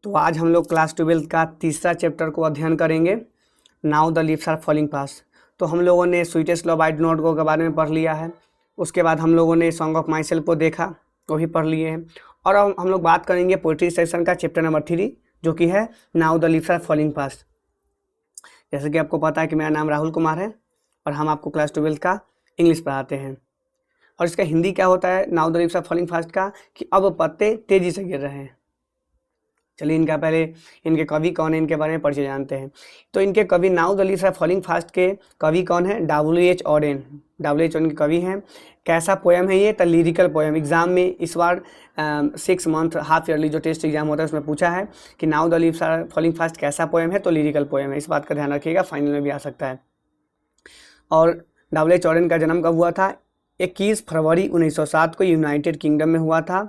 तो आज हम लोग क्लास 12 का तीसरा चैप्टर को अध्ययन करेंगे, now the leaves are falling fast. तो हम लोगों ने sweetest love I do not go के बारे में पढ़ लिया है। उसके बाद हम लोगों ने सॉन्ग ऑफ माई सेल्फ को देखा, वो भी पढ़ लिए हैं। और अब हम लोग बात करेंगे पोइट्री सेक्शन का चैप्टर नंबर 3, जो कि है now the leaves are falling fast. जैसे कि आपको पता है कि मेरा नाम राहुल कुमार है और हम आपको क्लास 12 का इंग्लिश पढ़ाते हैं। और इसका हिंदी क्या होता है now the leaves are falling fast का, कि अब पत्ते तेजी से गिर रहे हैं। चलिए इनके कवि कौन है, इनके बारे में परिचय जानते हैं। तो इनके कवि now the leaves are falling fast के कवि कौन है? W.H. ऑडेन। W.H. ऑडेन के कवि हैं। कैसा पोएम है ये? The lyrical poem. एग्जाम में इस बार 6 मंथ हाफ ईयरली जो टेस्ट एग्जाम होता है उसमें पूछा है कि now the leaves are falling fast कैसा पोएम है? तो लिरिकल पोएम है। इस बात का ध्यान रखिएगा, फाइनल में भी आ सकता है। और W.H. ऑडेन का जन्म कब हुआ था? 21 फरवरी 1907 को यूनाइटेड किंगडम में हुआ था।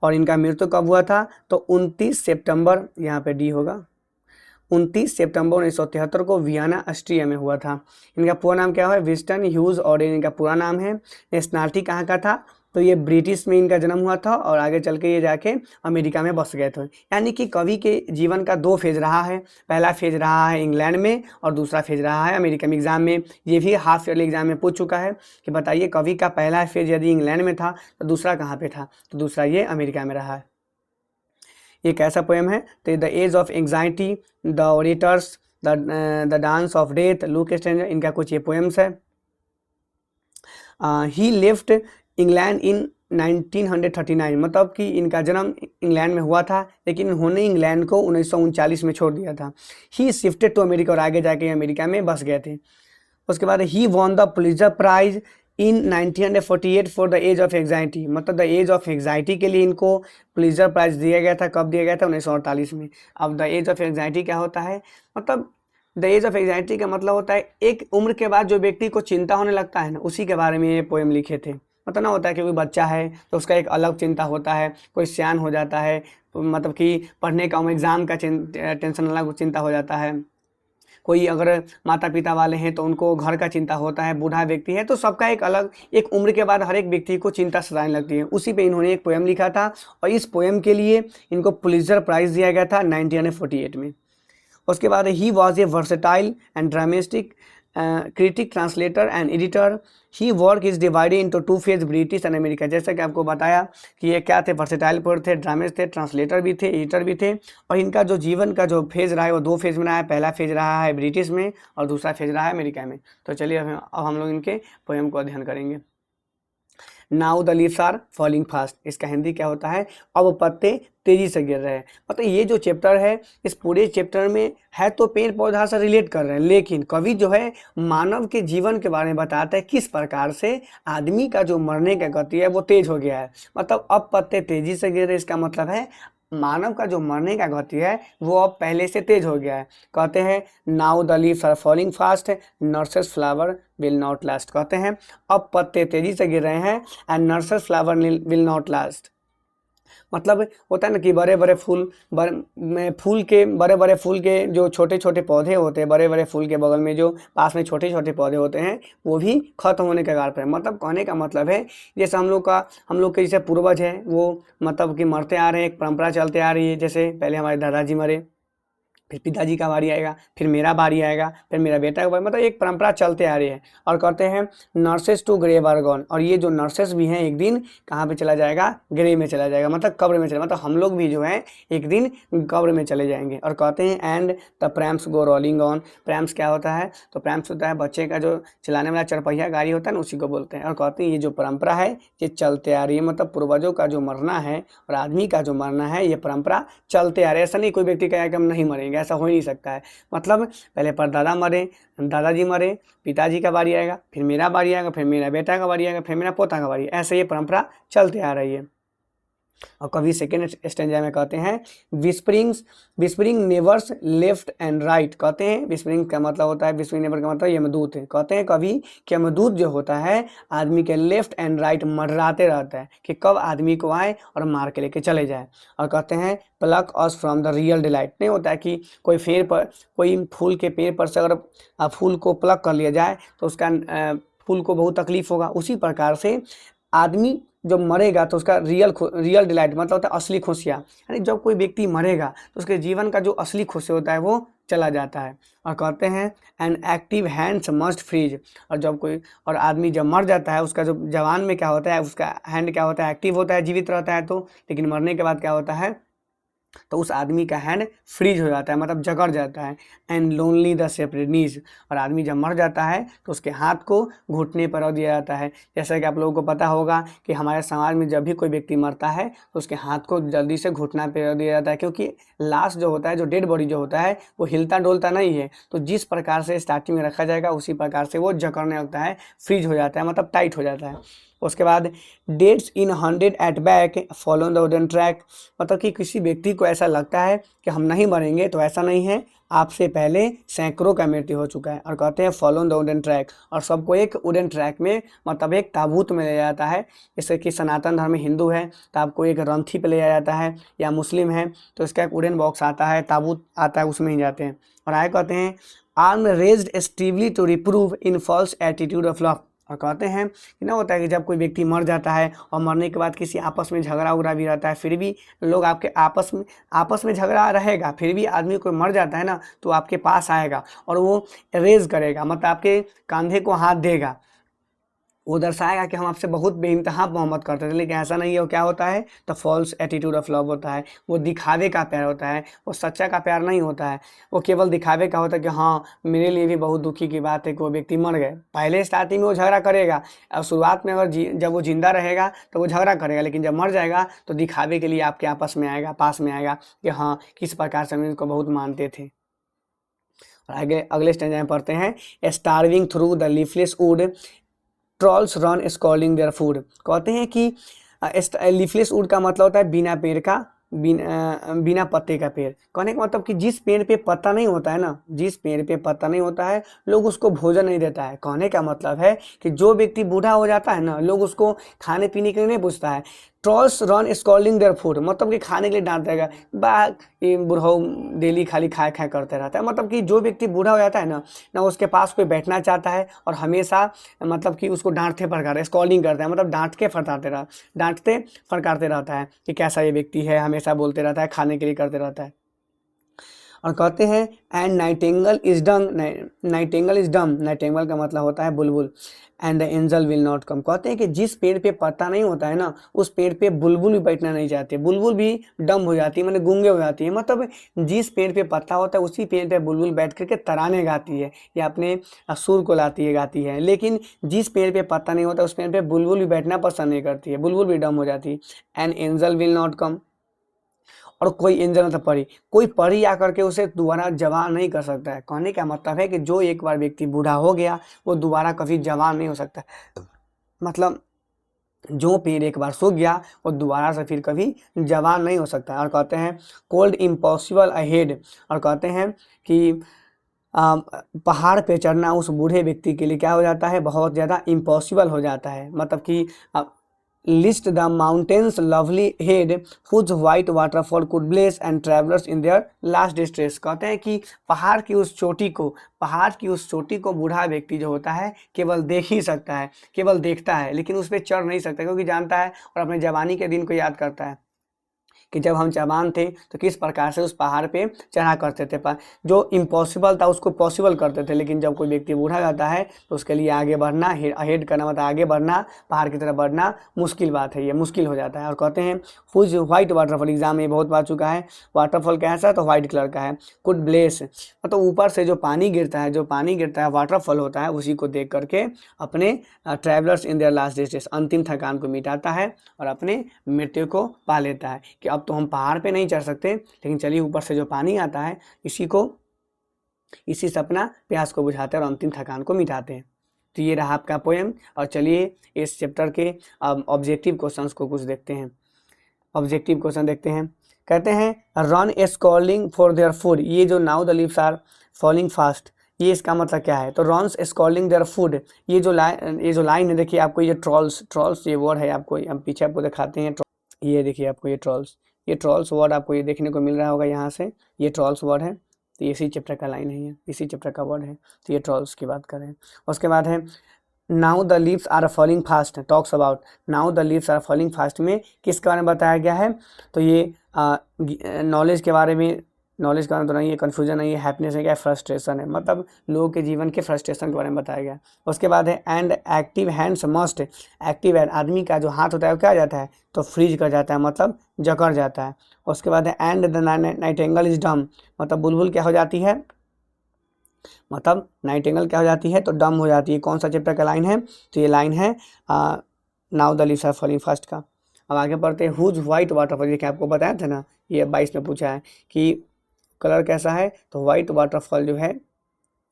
और इनका मृत्यु कब हुआ था? तो 29 सितंबर, यहाँ पे डी होगा, 29 सितंबर 1973 को वियना ऑस्ट्रिया में हुआ था। इनका पूरा नाम क्या है? विंस्टन ह्यूज ऑडेन इनका पूरा नाम है। नेशनलिटी कहाँ का था? तो ये ब्रिटिश में इनका जन्म हुआ था और आगे चल के ये जाके अमेरिका में बस गए थे। यानी कि कवि के जीवन का 2 फेज रहा है। पहला फेज रहा है इंग्लैंड में और दूसरा फेज रहा है अमेरिका में। एग्जाम में ये भी हाफ ईयरली एग्जाम में पूछ चुका है कि बताइए कवि का पहला फेज यदि इंग्लैंड में था तो दूसरा कहाँ पे था? तो दूसरा ये अमेरिका में रहा है। ये कैसा पोएम है? तो the age of anxiety, the orators, the dance of death, look stranger, इनका कुछ ये पोएम्स है। ही लेफ्ट इंग्लैंड इन 1939, मतलब कि इनका जन्म इंग्लैंड में हुआ था लेकिन उन्होंने इंग्लैंड को 1939 में छोड़ दिया था। ही शिफ्टेड टू अमेरिका और आगे जाके अमेरिका में बस गए थे। उसके बाद ही won the Pulitzer prize in 1948 for the age of anxiety, मतलब द एज ऑफ एंग्जाइटी के लिए इनको पुलित्जर प्राइज दिया गया था। कब दिया गया था? 1948 में। अब द एज ऑफ एंग्जाइटी क्या होता है? मतलब द एज ऑफ एंग्जाइटी का मतलब होता है एक उम्र के बाद जो व्यक्ति को चिंता होने लगता है ना, उसी के बारे में ये पोएम लिखे थे। मतलब ना होता है कि कोई बच्चा है तो उसका एक अलग चिंता होता है, कोई सियान हो जाता है तो मतलब कि पढ़ने का एग्ज़ाम का टेंशन अलग चिंता हो जाता है। कोई अगर माता पिता वाले हैं तो उनको घर का चिंता होता है, बूढ़ा व्यक्ति है तो सबका एक अलग, एक उम्र के बाद हर एक व्यक्ति को चिंता सताने लगती है। उसी पे इन्होंने एक पोएम लिखा था और इस पोएम के लिए इनको पुलित्जर प्राइज़ दिया गया था 1948 में। उसके बाद he was a versatile and dramatic critic, translator and editor. He work is divided into 2 phase, British and America. जैसा कि आपको बताया कि ये क्या थे? वर्सेटाइल पोएट थे, ड्रामेस्ट थे, ट्रांसलेटर भी थे, एडिटर भी थे। और इनका जो जीवन का जो फेज रहा है वो 2 फेज में रहा है। पहला फेज रहा है ब्रिटिश में और दूसरा फेज रहा है अमेरिका में। तो चलिए अब हम लोग इनके पोएम को अध्ययन करेंगे। Now the leaves are falling fast, इसका हिंदी क्या होता है? अब पत्ते तेजी से गिर रहे हैं। मतलब ये जो चैप्टर है, इस पूरे चैप्टर में है तो पेड़ पौधा से रिलेट कर रहे हैं, लेकिन कवि जो है मानव के जीवन के बारे में बताता है किस प्रकार से आदमी का जो मरने का गति है वो तेज हो गया है। मतलब अब पत्ते तेजी से गिर रहे, इसका मतलब है मानव का जो मरने का गति है वो अब पहले से तेज हो गया है। कहते हैं now the leaves are falling fast, nurses flower will not last. कहते हैं अब पत्ते तेजी से गिर रहे हैं and nurses flower will not last. मतलब होता है ना कि बड़े बड़े फूल बड़े बड़े फूल के जो छोटे छोटे पौधे होते हैं, बड़े बड़े फूल के बगल में जो पास में छोटे छोटे पौधे होते हैं वो भी खत्म होने के कगार पर है। मतलब कहने का मतलब है जैसे हम लोग के जैसे पूर्वज है वो मतलब कि मरते आ रहे हैं, एक परंपरा चलते आ रही है। जैसे पहले हमारे दादाजी मरे, फिर पिताजी का बारी आएगा, फिर मेरा बारी आएगा, फिर मेरा बेटा का बारी, मतलब एक परंपरा चलते आ रही है। और कहते हैं nurses to grave are gone, और ये जो नर्सेस भी हैं एक दिन कहाँ पे चला जाएगा? ग्रेव में चला जाएगा, मतलब कब्र में चला, मतलब हम लोग भी जो है एक दिन कब्र में चले जाएंगे। और कहते हैं and the prams go rolling on. Prams क्या होता है? तो प्रैम्स होता है बच्चे का जो चलाने वाला चरपहिया गाड़ी होता है ना, उसी को बोलते हैं। और कहते हैं ये जो परंपरा है ये चलते आ रही है, मतलब पूर्वजों का जो मरना है और आदमी का जो मरना है ये परंपरा चलते आ रही है। ऐसा नहीं कोई व्यक्ति कहेगा कि हम नहीं मरेंगे, ऐसा हो ही नहीं सकता है। मतलब पहले परदादा मरे, दादाजी मरे, पिताजी का बारी आएगा, फिर मेरा बारी आएगा, फिर मेरा बेटा का बारी आएगा, फिर मेरा पोता का बारी, ऐसे ये परंपरा चलते आ रही है। और कवि सेकेंड स्टेंजा में कहते हैं विस्परिंग नेवर्स लेफ्ट एंड राइट। कहते हैं विस्परिंग का मतलब होता है, विस्परिंग नेवर का मतलब यमदूत है। कहते हैं कवि कि यमदूत जो होता है आदमी के लेफ्ट एंड राइट मंडराते रहता है कि कब आदमी को आए और मार के लेके चले जाए। और कहते हैं pluck us from the real delight. नहीं होता है कि कोई फूल के पेड़ पर से अगर फूल को प्लक कर लिया जाए तो उसका फूल को बहुत तकलीफ होगा। उसी प्रकार से आदमी जब मरेगा तो उसका रियल डिलाइट मतलब होता है असली खुशियाँ, यानी जब कोई व्यक्ति मरेगा तो उसके जीवन का जो असली खुशी होता है वो चला जाता है। और कहते हैं an active hands must freeze, और आदमी जब मर जाता है उसका जो जवान में क्या होता है, उसका हैंड क्या होता है, एक्टिव होता है, जीवित रहता है तो, लेकिन मरने के बाद क्या होता है, तो उस आदमी का हैंड फ्रीज हो जाता है, मतलब जकड़ जाता है। एंड लोनली द सेपरेट नीज, और आदमी जब मर जाता है तो उसके हाथ को घुटने पर रख दिया जाता है। जैसा कि आप लोगों को पता होगा कि हमारे समाज में जब भी कोई व्यक्ति मरता है तो उसके हाथ को जल्दी से घुटना पर रख दिया जाता है, क्योंकि लाश जो होता है, जो डेड बॉडी जो होता है वो हिलता डोलता नहीं है, तो जिस प्रकार से स्टार्टिंग में रखा जाएगा उसी प्रकार से वो जकड़ने लगता है, फ्रीज हो जाता है, मतलब टाइट हो जाता है। उसके बाद dates in 100 at back follow the wooden track, मतलब कि किसी व्यक्ति को ऐसा लगता है कि हम नहीं मरेंगे, तो ऐसा नहीं है, आपसे पहले सैकड़ों का मृत्यु हो चुका है। और कहते हैं फॉलो द वुडन ट्रैक, और सबको एक वुडन ट्रैक में, मतलब एक ताबूत में ले जाया जाता है। जैसे कि सनातन धर्म में हिंदू है तो आपको एक रंथी पे ले जाया जाता है, या मुस्लिम है तो इसका एक वुडन बॉक्स आता है, ताबूत आता है, उसमें ही जाते हैं। और आगे कहते हैं arm raised stiffly to reprove in false attitude of love, और कहते हैं कि ना होता है कि जब कोई व्यक्ति मर जाता है और मरने के बाद किसी आपस में झगड़ा उगड़ा भी रहता है, फिर भी लोग आपके आपस में झगड़ा रहेगा, फिर भी आदमी कोई मर जाता है ना तो आपके पास आएगा और वो रेज करेगा, मतलब आपके कंधे को हाथ देगा, वो दर्शाएगा कि हम आपसे बहुत बेइंतहा मोहब्बत करते थे। लेकिन ऐसा नहीं है, वो क्या होता है, तो फॉल्स एटीट्यूड ऑफ लव होता है, वो दिखावे का प्यार होता है, वो सच्चा का प्यार नहीं होता है, वो केवल दिखावे का होता है कि हाँ मेरे लिए भी बहुत दुखी की बात है कि वो व्यक्ति मर गए। पहले स्टार्टिंग में वो झगड़ा करेगा, और शुरुआत में अगर जब वो जिंदा रहेगा तो वो झगड़ा करेगा, लेकिन जब मर जाएगा तो दिखावे के लिए आपके आपस में आएगा, पास में आएगा कि हाँ किस प्रकार से हम इनको बहुत मानते थे। और आगे अगले स्टेंजा में पढ़ते हैं starving through the leafless wood trolls run scolding their food, कहते हैं कि लीफलेस वुड का मतलब होता है बिना पेड़ का, बिना पत्ते का पेड़। कहने का मतलब कि जिस पेड़ पे पत्ता नहीं होता है ना, जिस पेड़ पे पत्ता नहीं होता है लोग उसको भोजन नहीं देता है। कहने का मतलब है कि जो व्यक्ति बूढ़ा हो जाता है ना, लोग उसको खाने पीने के लिए नहीं पूछता है। Trolls run scolding their food, मतलब कि खाने के लिए डांट देगा, बा ये बूढ़ा डेली खाली खाए खाए करते रहता है। मतलब कि जो व्यक्ति बूढ़ा हो जाता है ना, ना उसके पास कोई बैठना चाहता है, और हमेशा मतलब कि उसको डांटते फटकारते, स्कॉलिंग करता है, मतलब डांटते फटकारते रहता है कि कैसा ये व्यक्ति है, हमेशा बोलते रहता है, खाने के लिए करते रहता है। और कहते हैं and Nightingale is dumb, Nightingale is dumb, Nightingale का मतलब होता है बुलबुल, and the angel will not come. कहते हैं कि जिस पेड़ पे पत्ता नहीं होता है ना, उस पेड़ पे बुलबुल भी बैठना नहीं चाहते, बुलबुल भी डम हो जाती है, मतलब गूंगे हो जाती है। मतलब जिस पेड़ पे पत्ता होता है उसी पेड़ पे बुलबुल बैठ करके तराने गाती है, या अपने सुर को लाती है, गाती है। लेकिन जिस पेड़ पे पत्ता नहीं होता उस पेड़ पे बुलबुल भी बैठना पसंद नहीं करती है, बुलबुल भी डम हो जाती है। And angel will not come, और कोई एंजल मतलब परी, कोई परी आकर के उसे दोबारा जवान नहीं कर सकता है। कहने का मतलब है कि जो एक बार व्यक्ति बूढ़ा हो गया वो दोबारा कभी जवान नहीं हो सकता। मतलब जो पेड़ एक बार सूख गया वो दोबारा से फिर कभी जवान नहीं हो सकता। और कहते हैं कोल्ड इम्पॉसिबल अहेड, और कहते हैं कि पहाड़ पे चढ़ना उस बूढ़े व्यक्ति के लिए क्या हो जाता है, बहुत ज़्यादा इम्पॉसिबल हो जाता है। मतलब कि list the mountains lovely head whose white waterfall could bless and travellers in their last distress. कहते हैं कि पहाड़ की उस चोटी को बूढ़ा व्यक्ति जो होता है केवल देख ही सकता है, केवल देखता है, लेकिन उस पर चढ़ नहीं सकता, क्योंकि जानता है और अपने जवानी के दिन को याद करता है कि जब हम जवान थे तो किस प्रकार से उस पहाड़ पे चढ़ा करते थे, जो इम्पॉसिबल था उसको पॉसिबल करते थे। लेकिन जब कोई व्यक्ति बूढ़ा जाता है तो उसके लिए आगे बढ़ना, अहेड करना, मतलब आगे बढ़ना, पहाड़ की तरफ बढ़ना मुश्किल बात है, ये मुश्किल हो जाता है। और कहते हैं हुज व्हाइट वाटरफॉल, एग्जाम में बहुत बार चुका है, वाटरफॉल कैसा, तो व्हाइट कलर का है। कुड ब्लेस, मतलब ऊपर से जो पानी गिरता है वाटरफॉल होता है, उसी को देख करके अपने travellers in their last days, अंतिम थकान को मिटाता है और अपने मृत्यु को पा लेता है कि अब तो हम पहाड़ पे नहीं चढ़ सकते, लेकिन चलिए ऊपर से जो पानी आता है इसी से अपना प्यास को बुझाते हैं और अंतिम थकान को मिटाते हैं। तो ये रहा आपका पोएम। और चलिए इस चैप्टर के ऑब्जेक्टिव क्वेश्चंस को कुछ देखते हैं। ऑब्जेक्टिव क्वेश्चन देखते हैं। कहते हैं run a scolding for their food, ये जो now the leaves are falling fast, ये इसका मतलब क्या है, तो रॉन्स स्कॉलिंग देयर फूड, ये जो लाइन है, देखिए आपको ये ट्रॉल्स ये वर्ड है, आपको हम पीछे आपको दिखाते हैं। ये देखिए आपको ये ट्रॉल्स वर्ड आपको ये देखने को मिल रहा होगा, यहाँ से ये ट्रॉल्स वर्ड है, तो इसी चैप्टर का लाइन है, ये इसी चैप्टर का वर्ड है, तो ये ट्रॉल्स की बात कर रहे हैं। उसके बाद है now the leaves are falling fast talks about, now the leaves are falling fast में किसके बारे में बताया गया है? तो ये नॉलेज के बारे में, नॉलेज के बारे में तो नहीं है, कन्फ्यूजन नहीं है, हैप्पीनेस है, क्या फ्रस्ट्रेशन है, मतलब लोगों के जीवन के फ्रस्ट्रेशन के बारे में बताया गया। उसके बाद है and active hands must, active hand आदमी का जो हाथ होता है वो क्या हो जाता है? तो फ्रीज कर जाता है, मतलब जकड़ जाता है। उसके बाद है and the Nightingale is dumb, मतलब बुलबुल क्या हो जाती है? मतलब नाइटिंगेल क्या हो जाती है? तो डम हो जाती है। कौन सा चैप्टर का लाइन है? तो ये लाइन है now the leaves are falling fast का। अब आगे पढ़ते हैं हुज व्हाइट वाटरफॉल, ये क्या आपको बताया था ना, ये 22 में पूछा है कि कलर कैसा है? तो व्हाइट वाटरफॉल जो है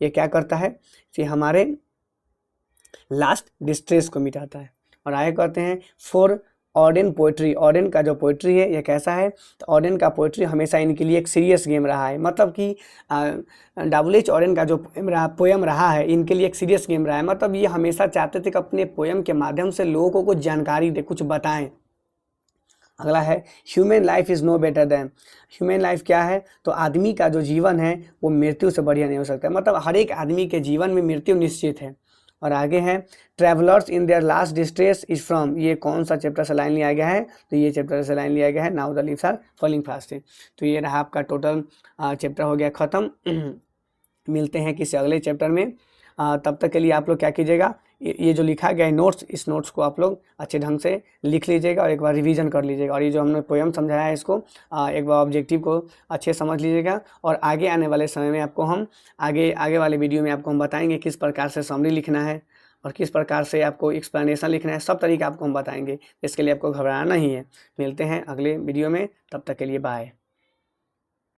ये क्या करता है कि हमारे लास्ट डिस्ट्रेस को मिटाता है। और आगे कहते हैं फॉर ऑर्डन पोइट्री, ऑर्डन का जो पोइट्री है ये कैसा है? तो ऑर्डन का पोइट्री हमेशा इनके लिए एक सीरियस गेम रहा है, मतलब कि डब्ल्यू.एच. ऑर्डन का जो पोएम रहा है इनके लिए एक सीरियस गेम रहा है, मतलब ये हमेशा चाहते थे कि अपने पोएम के माध्यम से लोगों को कुछ जानकारी दे, कुछ बताएं। अगला है human life is no better than, human life क्या है? तो आदमी का जो जीवन है वो मृत्यु से बढ़िया नहीं हो सकता, मतलब हर एक आदमी के जीवन में मृत्यु निश्चित है। और आगे है travellers in their last distress is from, ये कौन सा चैप्टर से लाइन लिया गया है? तो ये चैप्टर से लाइन लिया गया है now the leaves are falling fast. तो ये रहा आपका टोटल चैप्टर हो गया ख़त्म। मिलते हैं किसी अगले चैप्टर में। तब तक के लिए आप लोग क्या कीजिएगा, ये जो लिखा गया है नोट्स, इस नोट्स को आप लोग अच्छे ढंग से लिख लीजिएगा और एक बार रिवीजन कर लीजिएगा। और ये जो हमने पोएम समझाया है इसको एक बार ऑब्जेक्टिव को अच्छे समझ लीजिएगा। और आगे आने वाले समय में आपको हम आगे वाले वीडियो में आपको हम बताएंगे किस प्रकार से समरी लिखना है और किस प्रकार से आपको एक्सप्लेनेशन लिखना है, सब तरीका आपको हम बताएंगे। इसके लिए आपको घबराना नहीं है। मिलते हैं अगले वीडियो में, तब तक के लिए बाय।